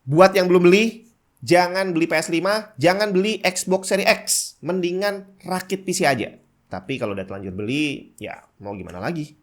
Buat yang belum beli, jangan beli PS5, jangan beli Xbox Series X. Mendingan rakit PC aja. Tapi kalau udah terlanjur beli, ya mau gimana lagi?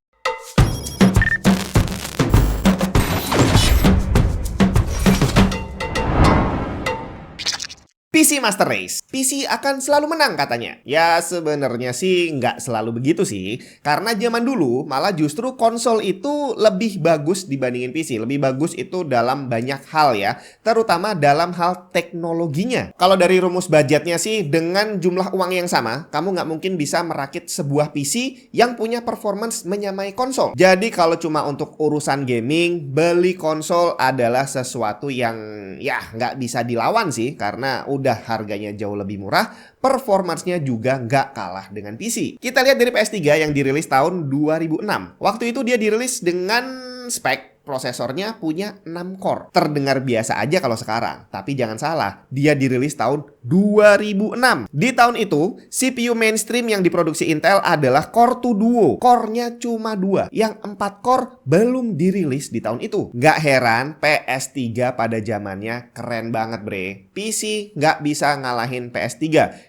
PC Master Race. PC akan selalu menang katanya. Ya sebenarnya sih nggak selalu begitu sih. Karena zaman dulu malah justru konsol itu lebih bagus dibandingin PC. Lebih bagus itu dalam banyak hal ya. Terutama dalam hal teknologinya. Kalau dari rumus budgetnya sih, dengan jumlah uang yang sama, kamu nggak mungkin bisa merakit sebuah PC yang punya performance menyamai konsol. Jadi kalau cuma untuk urusan gaming, beli konsol adalah sesuatu yang ya nggak bisa dilawan sih. Karena udah harganya jauh lebih murah, performancenya juga nggak kalah dengan PC. Kita lihat dari PS3 yang dirilis tahun 2006. Waktu itu dia dirilis dengan spek prosesornya punya 6 core. Terdengar biasa aja kalau sekarang. Tapi jangan salah, dia dirilis tahun 2006. Di tahun itu, CPU mainstream yang diproduksi Intel adalah Core 2 Duo. Core-nya cuma 2. Yang 4 core belum dirilis di tahun itu. Nggak heran, PS3 pada zamannya keren banget bre. PC nggak bisa ngalahin PS3.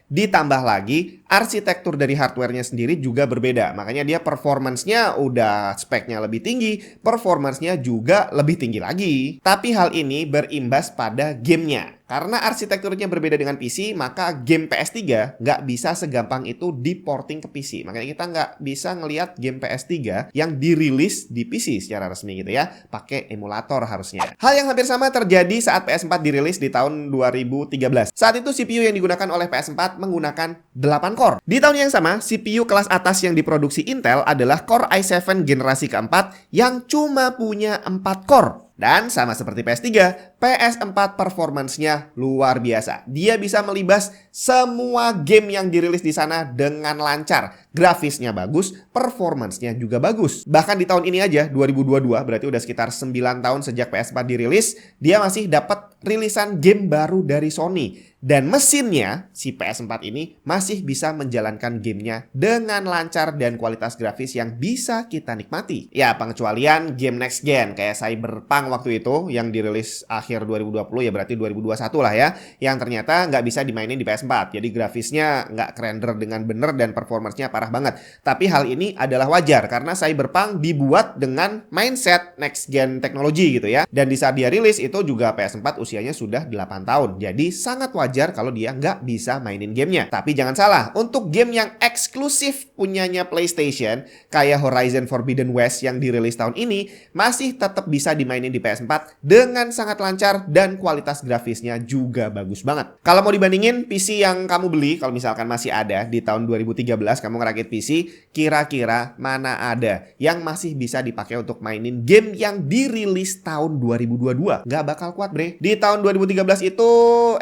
Ditambah lagi, arsitektur dari hardware-nya sendiri juga berbeda. Makanya dia performance-nya udah speknya lebih tinggi, performance-nya juga lebih tinggi lagi. Tapi hal ini berimbas pada gamenya. Karena arsitekturnya berbeda dengan PC, maka game PS3 nggak bisa segampang itu diporting ke PC. Makanya kita nggak bisa ngelihat game PS3 yang dirilis di PC secara resmi gitu ya. Pakai emulator harusnya. Hal yang hampir sama terjadi saat PS4 dirilis di tahun 2013. Saat itu CPU yang digunakan oleh PS4 menggunakan 8 core. Di tahun yang sama, CPU kelas atas yang diproduksi Intel adalah Core i7 generasi keempat yang cuma punya 4 core. Dan sama seperti PS3, PS4 performance-nya luar biasa. Dia bisa melibas semua game yang dirilis di sana dengan lancar. Grafisnya bagus, performance-nya juga bagus. Bahkan di tahun ini aja, 2022, berarti udah sekitar 9 tahun sejak PS4 dirilis, dia masih dapat rilisan game baru dari Sony. Dan mesinnya, si PS4 ini masih bisa menjalankan gamenya dengan lancar dan kualitas grafis yang bisa kita nikmati. Ya, pengecualian game next gen kayak Cyberpunk waktu itu yang dirilis akhir 2020, ya berarti 2021 lah ya, yang ternyata nggak bisa dimainin di PS4. Jadi grafisnya nggak kerender dengan bener dan performance-nya parah banget. Tapi hal ini adalah wajar karena Cyberpunk dibuat dengan mindset next gen teknologi gitu ya. Dan di saat dia rilis itu juga PS4 usianya sudah 8 tahun. Jadi sangat wajar kalau dia nggak bisa mainin gamenya. Tapi jangan salah, untuk game yang eksklusif punyanya PlayStation kayak Horizon Forbidden West yang dirilis tahun ini masih tetap bisa dimainin di PS4 dengan sangat lancar dan kualitas grafisnya juga bagus banget. Kalau mau dibandingin PC yang kamu beli, kalau misalkan masih ada di tahun 2013 kamu ngerakit PC, kira-kira mana ada yang masih bisa dipakai untuk mainin game yang dirilis tahun 2022? Nggak bakal kuat bre. Di tahun 2013 itu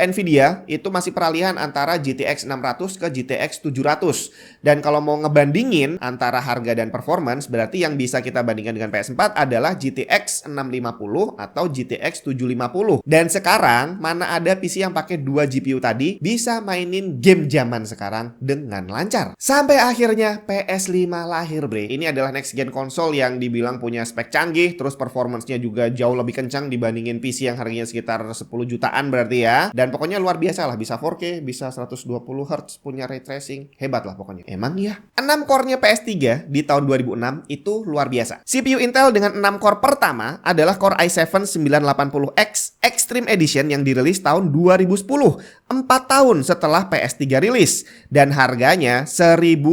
Nvidia itu masih peralihan antara GTX 600 ke GTX 700. Dan kalau mau ngebandingin antara harga dan performance, berarti yang bisa kita bandingkan dengan PS4 adalah GTX 650 atau GTX 750. Dan sekarang mana ada PC yang pakai 2 GPU tadi bisa mainin game zaman sekarang dengan lancar. Sampai akhirnya PS5 lahir bre. Ini adalah next gen konsol yang dibilang punya spek canggih, terus performance-nya juga jauh lebih kencang dibandingin PC yang harganya sekitar 10 jutaan berarti ya. Dan pokoknya luar biasa lah, bisa 4K, bisa 120 Hz, punya ray tracing, hebat lah pokoknya. Emang ya? 6 core-nya PS3 di tahun 2006 itu luar biasa. CPU Intel dengan 6 core pertama adalah Core i7 980X Extreme Edition yang dirilis tahun 2010, 4 tahun setelah PS3 rilis. Dan harganya $1.000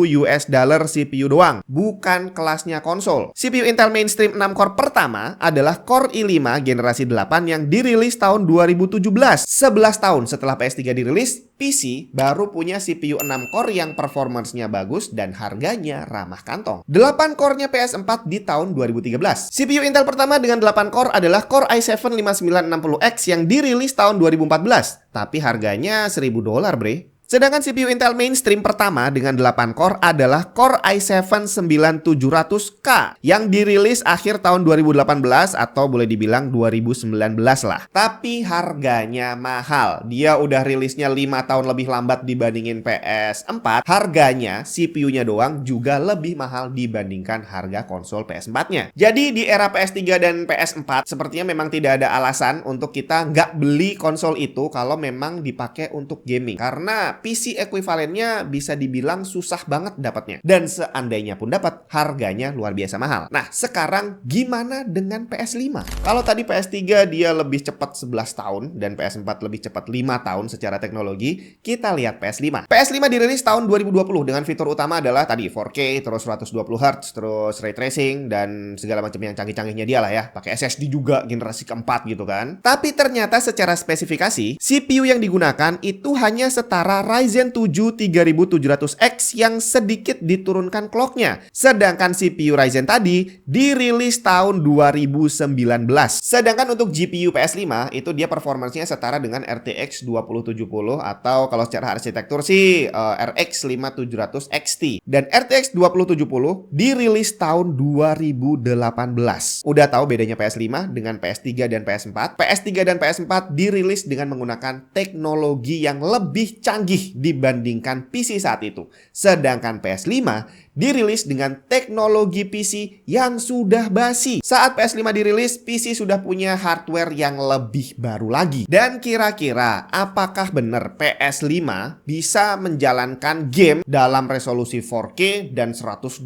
CPU doang, bukan kelasnya konsol. CPU Intel mainstream 6 core pertama adalah Core i5 generasi 8 yang dirilis tahun 2017. 11 tahun setelah PS3 dirilis, PC baru punya CPU 6 core yang performance-nya bagus dan harganya ramah kantong. 8 core-nya PS4 di tahun 2013. CPU Intel pertama dengan 8 core adalah Core i7 5960X yang dirilis tahun 2014. Tapi harganya $1.000 bre. Sedangkan CPU Intel mainstream pertama dengan 8 core adalah Core i7-9700K yang dirilis akhir tahun 2018 atau boleh dibilang 2019 lah. Tapi harganya mahal. Dia udah rilisnya 5 tahun lebih lambat dibandingin PS4. Harganya, CPU-nya doang juga lebih mahal dibandingkan harga konsol PS4-nya. Jadi di era PS3 dan PS4 sepertinya memang tidak ada alasan untuk kita nggak beli konsol itu kalau memang dipakai untuk gaming. Karena PC ekuivalennya bisa dibilang susah banget dapatnya. Dan seandainya pun dapat, harganya luar biasa mahal. Nah, sekarang gimana dengan PS5? Kalau tadi PS3 dia lebih cepat 11 tahun dan PS4 lebih cepat 5 tahun secara teknologi, kita lihat PS5. PS5 dirilis tahun 2020 dengan fitur utama adalah tadi 4K, terus 120Hz, terus ray tracing, dan segala macam yang canggih-canggihnya dia lah ya. Pakai SSD juga generasi keempat gitu kan. Tapi ternyata secara spesifikasi, CPU yang digunakan itu hanya setara Ryzen 7 3700X yang sedikit diturunkan clocknya. Sedangkan CPU Ryzen tadi dirilis tahun 2019. Sedangkan untuk GPU PS5 itu dia performancenya setara dengan RTX 2070 atau kalau secara arsitektur sih RX 5700 XT. Dan RTX 2070 dirilis tahun 2018. Udah tahu bedanya PS5 dengan PS3 dan PS4? PS3 dan PS4 dirilis dengan menggunakan teknologi yang lebih canggih dibandingkan PC saat itu. Sedangkan PS5 dirilis dengan teknologi PC yang sudah basi. Saat PS5 dirilis, PC sudah punya hardware yang lebih baru lagi. Dan kira-kira apakah benar PS5 bisa menjalankan game dalam resolusi 4K dan 120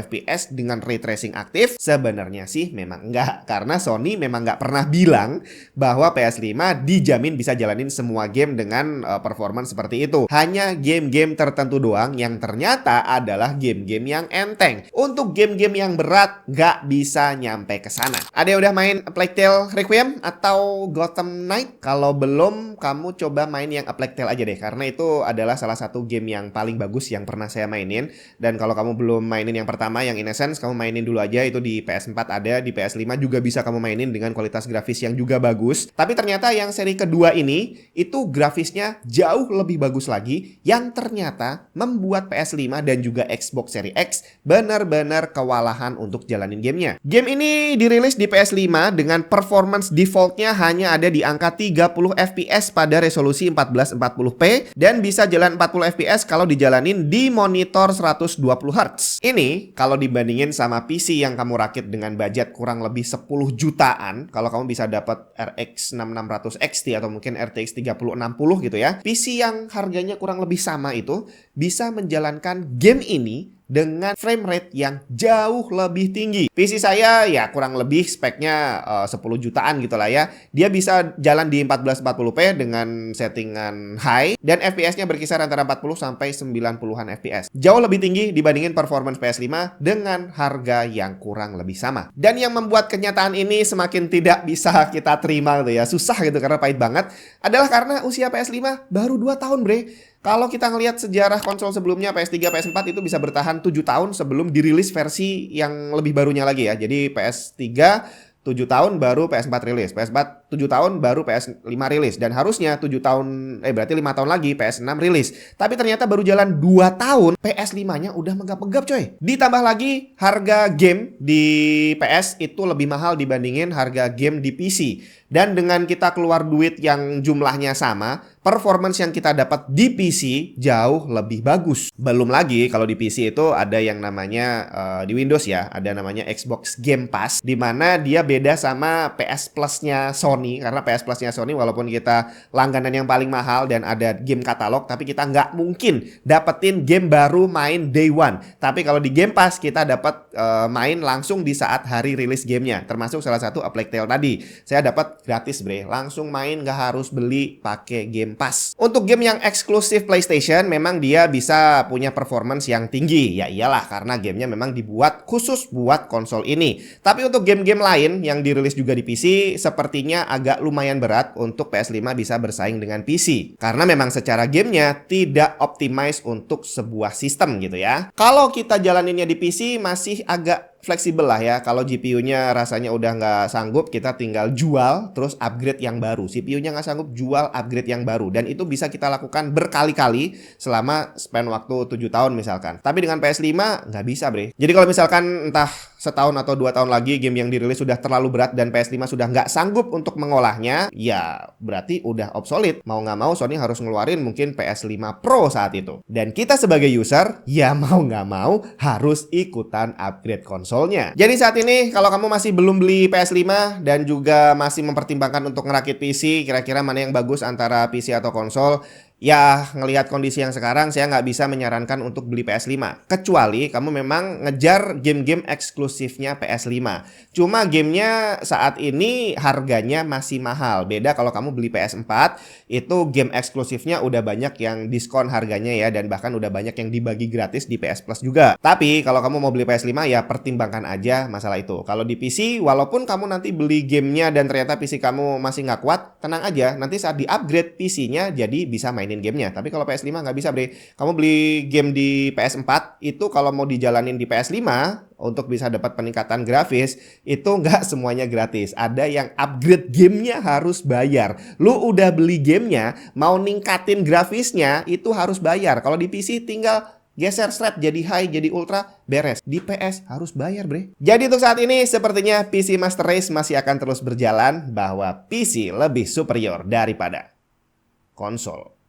FPS dengan ray tracing aktif? Sebenarnya sih memang enggak, karena Sony memang nggak pernah bilang bahwa PS5 dijamin bisa jalanin semua game dengan performance seperti itu. Hanya game-game tertentu doang yang ternyata adalah game-game yang enteng. Untuk game-game yang berat nggak bisa nyampe ke sana. Ada yang udah main A Plague Tale Requiem atau Gotham Knight? Kalau belum, kamu coba main yang A Plague Tale aja deh, karena itu adalah salah satu game yang paling bagus yang pernah saya mainin. Dan kalau kamu belum mainin yang pertama, yang Innocence, kamu mainin dulu aja. Itu di PS4 ada, di PS5 juga bisa kamu mainin dengan kualitas grafis yang juga bagus. Tapi ternyata yang seri kedua ini, itu grafisnya jauh lebih bagus lagi, yang ternyata membuat PS5 dan juga Xbox Series X benar-benar kewalahan untuk jalanin gamenya. Game ini dirilis di PS5 dengan performance defaultnya hanya ada di angka 30 FPS pada resolusi 1440p dan bisa jalan 40 FPS kalau dijalanin di monitor 120 Hz. Ini kalau dibandingin sama PC yang kamu rakit dengan budget kurang lebih 10 jutaan, kalau kamu bisa dapat RX 6600 XT atau mungkin RTX 3060 gitu ya. PC yang harganya kurang lebih sama itu bisa menjalankan game ini dengan frame rate yang jauh lebih tinggi. PC saya ya kurang lebih speknya 10 jutaan gitu lah ya. Dia bisa jalan di 1440p dengan settingan high dan FPS-nya berkisar antara 40 sampai 90-an FPS. Jauh lebih tinggi dibandingin performance PS5 dengan harga yang kurang lebih sama. Dan yang membuat kenyataan ini semakin tidak bisa kita terima gitu ya, susah gitu karena pahit banget, adalah karena usia PS5 baru 2 tahun bre. Kalau kita ngelihat sejarah konsol sebelumnya PS3, PS4 itu bisa bertahan 7 tahun sebelum dirilis versi yang lebih barunya lagi ya. Jadi PS3 7 tahun baru PS4 rilis, PS4 7 tahun baru PS5 rilis, dan harusnya 7 tahun berarti 5 tahun lagi PS6 rilis. Tapi ternyata baru jalan 2 tahun PS5-nya udah megap-megap coy. Ditambah lagi harga game di PS itu lebih mahal dibandingin harga game di PC. Dan dengan kita keluar duit yang jumlahnya sama, performance yang kita dapat di PC jauh lebih bagus. Belum lagi kalau di PC itu ada yang namanya di Windows ya, ada namanya Xbox Game Pass, di mana dia beda sama PS Plus-nya Sony. Karena PS Plus-nya Sony walaupun kita langganan yang paling mahal dan ada game katalog, tapi kita nggak mungkin dapetin game baru main day one. Tapi kalau di Game Pass kita dapat main langsung di saat hari rilis gamenya. Termasuk salah satu A Plague Tale tadi. Saya dapat gratis bre, langsung main, gak harus beli pakai Game Pass. Untuk game yang eksklusif PlayStation memang dia bisa punya performance yang tinggi. Ya iyalah, karena gamenya memang dibuat khusus buat konsol ini. Tapi untuk game-game lain yang dirilis juga di PC, sepertinya agak lumayan berat untuk PS5 bisa bersaing dengan PC. Karena memang secara gamenya tidak optimize untuk sebuah sistem gitu ya. Kalau kita jalaninnya di PC masih agak fleksibel lah ya. Kalau GPU-nya rasanya udah nggak sanggup, kita tinggal jual terus upgrade yang baru. CPU-nya nggak sanggup, jual upgrade yang baru. Dan itu bisa kita lakukan berkali-kali selama span waktu 7 tahun misalkan. Tapi dengan PS5 nggak bisa, bre. Jadi kalau misalkan entah setahun atau 2 tahun lagi game yang dirilis sudah terlalu berat dan PS5 sudah nggak sanggup untuk mengolahnya, ya berarti udah obsolete. Mau nggak mau Sony harus ngeluarin mungkin PS5 Pro saat itu. Dan kita sebagai user, ya mau nggak mau harus ikutan upgrade konsolnya. Jadi saat ini kalau kamu masih belum beli PS5 dan juga masih mempertimbangkan untuk ngerakit PC, kira-kira mana yang bagus antara PC atau konsol, ya, ngelihat kondisi yang sekarang, saya nggak bisa menyarankan untuk beli PS5. Kecuali kamu memang ngejar game-game eksklusifnya PS5. Cuma gamenya saat ini harganya masih mahal. Beda kalau kamu beli PS4, itu game eksklusifnya udah banyak yang diskon harganya ya. Dan bahkan udah banyak yang dibagi gratis di PS Plus juga. Tapi kalau kamu mau beli PS5, ya pertimbangkan aja masalah itu. Kalau di PC, walaupun kamu nanti beli gamenya dan ternyata PC kamu masih nggak kuat, tenang aja. Nanti saat di-upgrade PC-nya jadi bisa mainin gamenya. Tapi kalau PS5 nggak bisa, bre. Kamu beli game di PS4 itu kalau mau dijalanin di PS5 untuk bisa dapat peningkatan grafis, itu nggak semuanya gratis. Ada yang upgrade gamenya harus bayar. Lu udah beli gamenya, mau ningkatin grafisnya itu harus bayar. Kalau di PC tinggal geser strap jadi high, jadi ultra, beres. Di PS harus bayar, bre. Jadi untuk saat ini sepertinya PC Master Race masih akan terus berjalan bahwa PC lebih superior daripada konsol.